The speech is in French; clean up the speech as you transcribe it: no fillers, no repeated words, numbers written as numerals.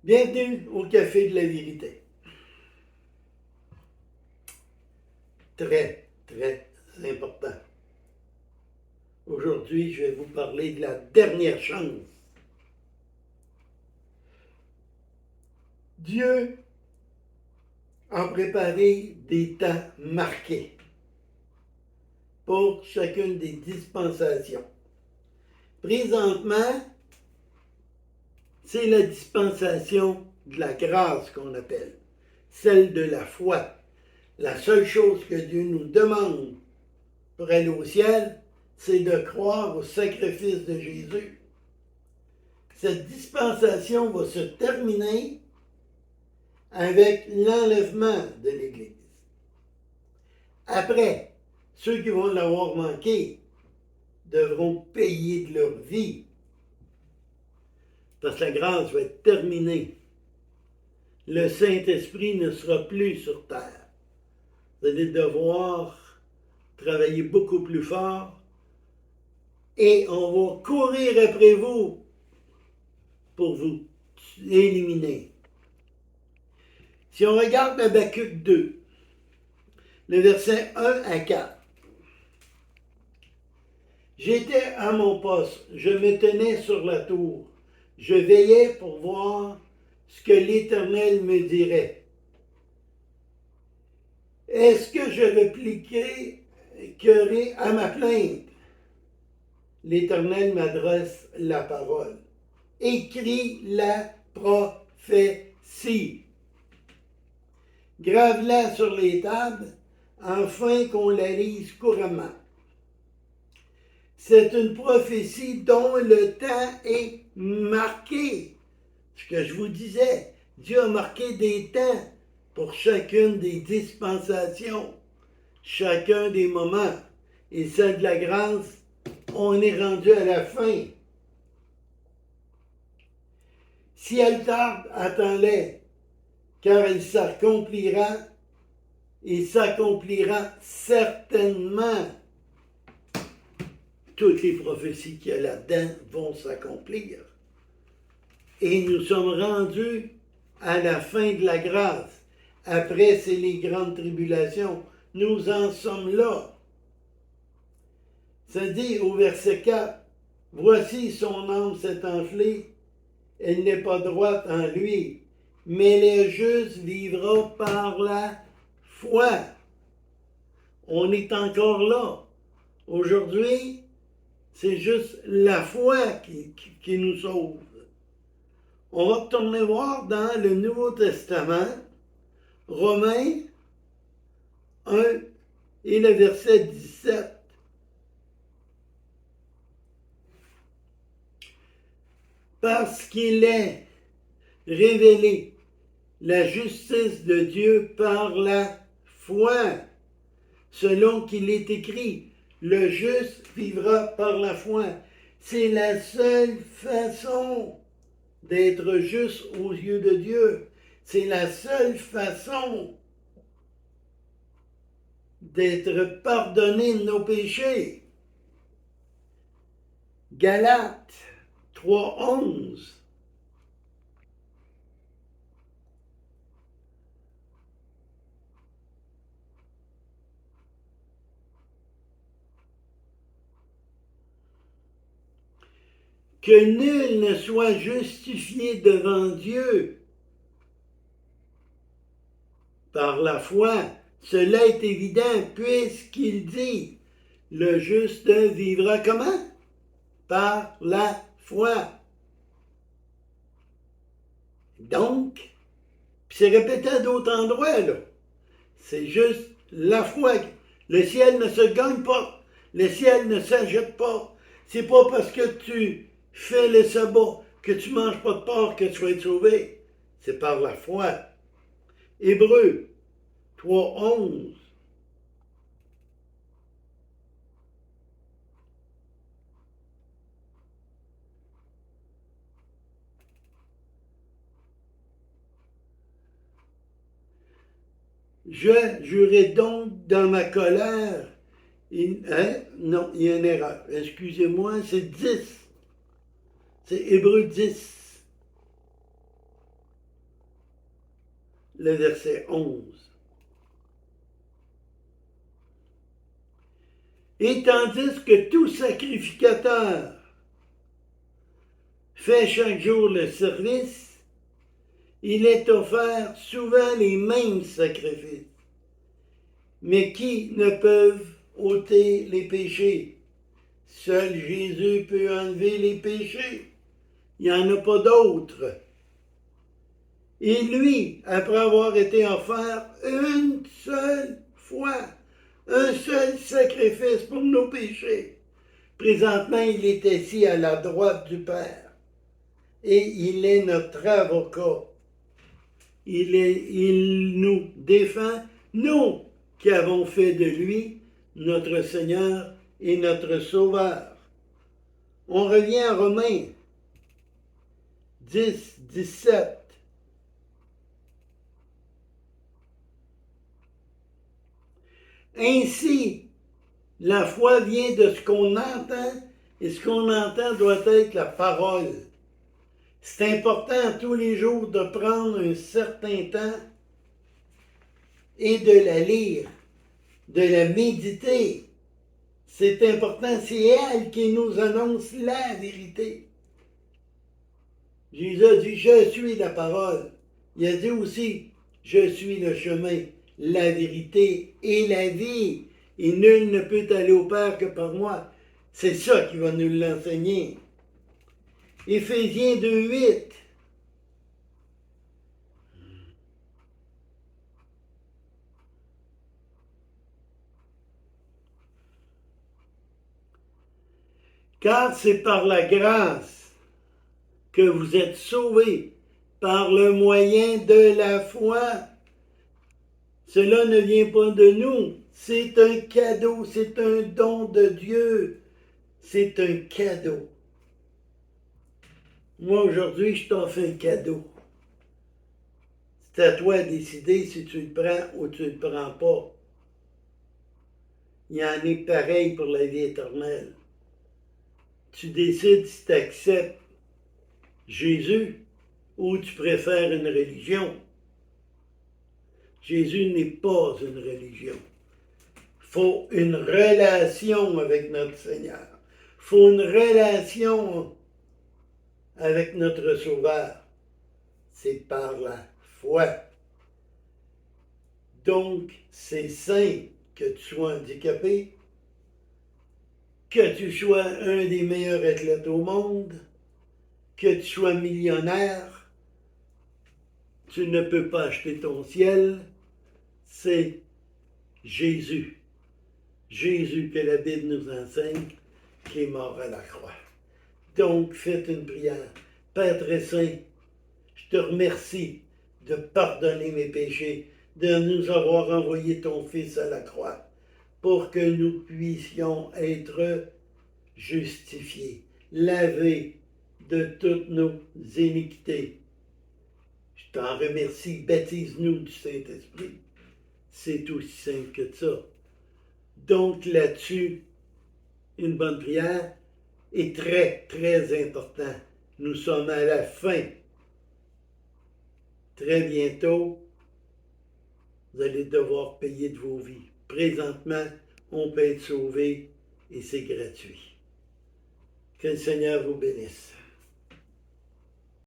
Bienvenue au Café de la Vérité. Très, très important. Aujourd'hui, je vais vous parler de la dernière chance. Dieu a préparé des temps marqués pour chacune des dispensations. Présentement, c'est la dispensation de la grâce qu'on appelle, celle de la foi. La seule chose que Dieu nous demande pour aller au ciel, c'est de croire au sacrifice de Jésus. Cette dispensation va se terminer avec l'enlèvement de l'Église. Après, ceux qui vont l'avoir manqué devront payer de leur vie parce que la grâce va être terminée. Le Saint-Esprit ne sera plus sur terre. Vous allez devoir travailler beaucoup plus fort et on va courir après vous pour vous éliminer. Si on regarde Habakkuk 2, le verset 1 à 4. J'étais à mon poste, je me tenais sur la tour, je veillais pour voir ce que l'Éternel me dirait. Est-ce que je répliquerai à ma plainte? L'Éternel m'adresse la parole. Écris la prophétie. Grave-la sur les tables, afin qu'on la lise couramment. C'est une prophétie dont le temps est marqué. Ce que je vous disais, Dieu a marqué des temps pour chacune des dispensations, chacun des moments. Et celle de la grâce, on est rendu à la fin. Si elle tarde, attends-les, car elle s'accomplira et s'accomplira certainement. Toutes les prophéties qu'il y a là-dedans vont s'accomplir. Et nous sommes rendus à la fin de la grâce. Après, c'est les grandes tribulations. Nous en sommes là. Ça dit au verset 4, « Voici son âme s'est enflée, elle n'est pas droite en lui, mais le juste vivra par la foi. » On est encore là. Aujourd'hui, c'est juste la foi qui nous sauve. On va retourner voir dans le Nouveau Testament, Romains 1 et le verset 17. Parce qu'il est révélé la justice de Dieu par la foi, selon qu'il est écrit, le juste vivra par la foi. C'est la seule façon d'être juste aux yeux de Dieu. C'est la seule façon d'être pardonné de nos péchés. Galates 3:11. Que nul ne soit justifié devant Dieu par la foi. Cela est évident puisqu'il dit, le juste vivra comment? Par la foi. Donc, c'est répété à d'autres endroits, là. C'est juste la foi. Le ciel ne se gagne pas. Le ciel ne s'achète pas. C'est pas parce que tu fais le sabbat, que tu manges pas de porc, que tu vas être sauvé. C'est par la foi. Hébreux 3:11. Je jurai donc dans ma colère. Non, il y a une erreur. Excusez-moi, c'est 10. C'est Hébreux 10. le verset 11. Et tandis que tout sacrificateur fait chaque jour le service, il est offert souvent les mêmes sacrifices, mais qui ne peuvent ôter les péchés. Seul Jésus peut enlever les péchés. Il n'y en a pas d'autre. Et lui, après avoir été offert une seule fois, un seul sacrifice pour nos péchés, présentement, il est assis à la droite du Père. Et il est notre avocat. Il nous défend, nous qui avons fait de lui notre Seigneur et notre Sauveur. On revient à Romains 10, 17. Ainsi, la foi vient de ce qu'on entend, et ce qu'on entend doit être la parole. C'est important tous les jours de prendre un certain temps et de la lire, de la méditer. C'est important, c'est elle qui nous annonce la vérité. Jésus a dit, je suis la parole. Il a dit aussi, je suis le chemin, la vérité et la vie. Et nul ne peut aller au Père que par moi. C'est ça qui va nous l'enseigner. Éphésiens 2, 8. Car c'est par la grâce que vous êtes sauvés, par le moyen de la foi. Cela ne vient pas de nous, c'est un cadeau, c'est un don de Dieu, c'est un cadeau. Moi, aujourd'hui, je t'offre un cadeau. C'est à toi de décider si tu le prends ou tu ne le prends pas. Il y en est pareil pour la vie éternelle. Tu décides si tu acceptes Jésus ou tu préfères une religion. Jésus n'est pas une religion. Il faut une relation avec notre Seigneur. Il faut une relation avec notre Sauveur. C'est par la foi. Donc, c'est sain que tu sois handicapé, que tu sois un des meilleurs athlètes au monde, que tu sois millionnaire. Tu ne peux pas acheter ton ciel. C'est Jésus. Jésus que la Bible nous enseigne, qui est mort à la croix. Donc, faites une prière. Père très saint, je te remercie de pardonner mes péchés, de nous avoir envoyé ton Fils à la croix, pour que nous puissions être justifiés, lavés de toutes nos iniquités. Je t'en remercie, baptise-nous du Saint-Esprit. C'est aussi simple que ça. Donc là-dessus, une bonne prière est très, très important. Nous sommes à la fin. Très bientôt, vous allez devoir payer de vos vies. Présentement, on peut être sauvé et c'est gratuit. Que le Seigneur vous bénisse.